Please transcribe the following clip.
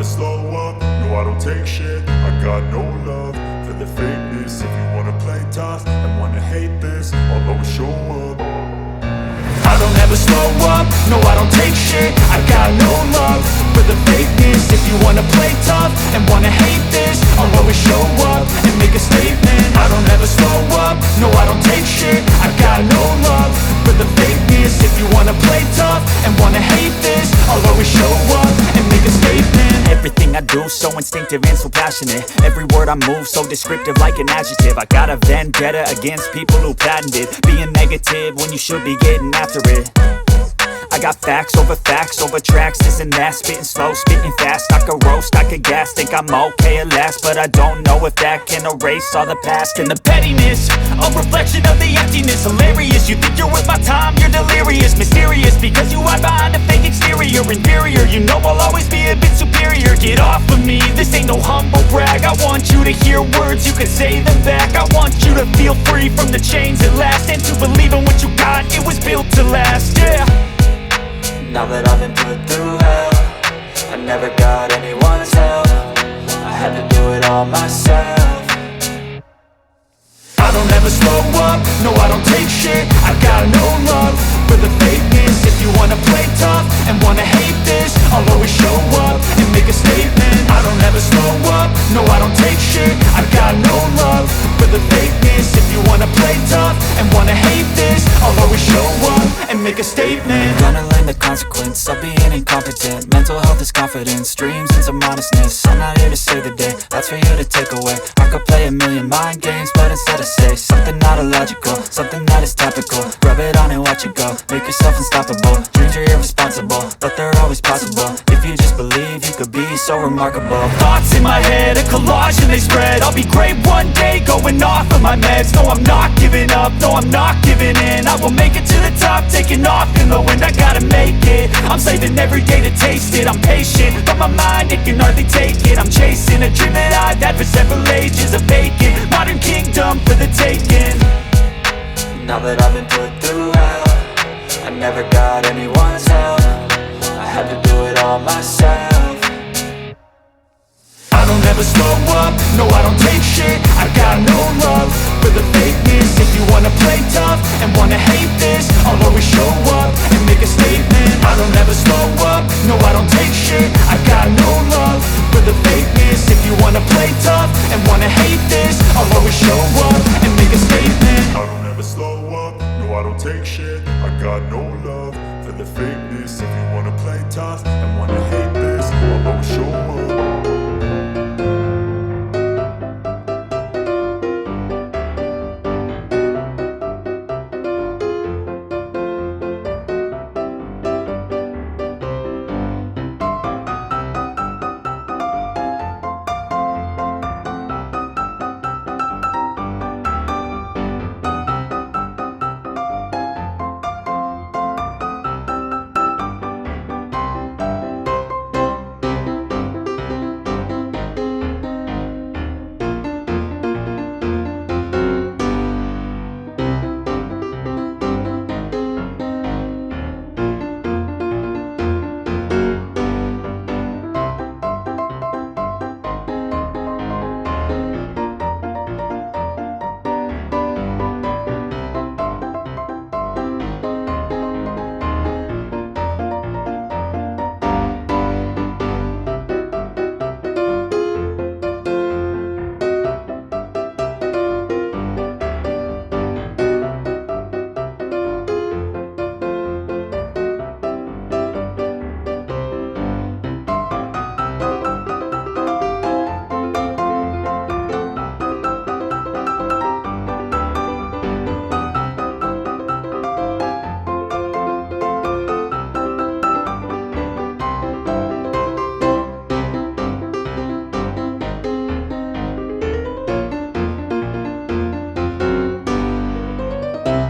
slow up, no I don't take shit. I got no love for the fakeness. If you wanna play tough and wanna hate this, I'll always show up. I don't ever slow up, no I don't take shit. I got no love for the fakeness. If you wanna play tough and wanna hate this, I'll always show up and make a statement. I don't ever slow up, no I don't take shit. I got no love for the fakeness. If you wanna play tough and wanna hate this, I'll always show up and make a statement. Everything I do so instinctive and so passionate. Every word I move so descriptive like an adjective. I got a vendetta against people who patented being negative when you should be getting after it. I got facts over tracks, this and that. Spitting slow, spitting fast, I could roast, I could gas. Think I'm okay at last, but I don't know if that can erase all the past. And the pettiness, a reflection of the emptiness. Hilarious, you think you're worth my time, you're delirious. Mysterious, because you hide behind a fake exterior. Inferior, you know I'll always be a bit superior. Get off of me, this ain't no humble brag. I want you to hear words, you can say them back. I want you to feel free from the chains at last, and to believe in what you got, it was built to last, yeah. Now that I've been put through hell, I never got anyone's help. I had to do it all myself. I don't ever slow up, no I don't take shit. I got no love for the fakeness. If you wanna play tough and wanna hate this, I'll always show up and make a statement. I don't ever slow up, no I don't take shit. I got no love for the fakeness. If you wanna play tough and wanna hate this, I'll always show up and make a statement. Gonna learn the consequence of being incompetent. Mental health is confidence, dreams and some honestness. I'm not here to save the day, that's for you to take away. I could play a million mind games, but instead I say something not illogical, something that is topical. Rub it on and watch it go, make yourself unstoppable. Dreams are irresponsible, but they're always possible. If you just believe, you could be so remarkable. Thoughts in my head, a collage and they spread. I'll be great one day, going off of my meds. No, I'm not giving up, no, I'm not giving in. I will make it to the top, taking off in the wind. I gotta make it, I'm saving every day to taste it. I'm patient, but my mind, it can hardly take it. I'm chasing a dream that I've had for several ages. A vacant, modern kingdom for the taking. Now that I've been put through hell, I never got anyone's help. I had to do it all myself. I don't ever slow up, no I don't take shit. I got no love for the fakeness. If you wanna play tough and wanna hate this, I'll always show up and make a statement. I don't ever slow up, no I don't take shit. I got no love for the fakeness. If you wanna play tough and wanna hate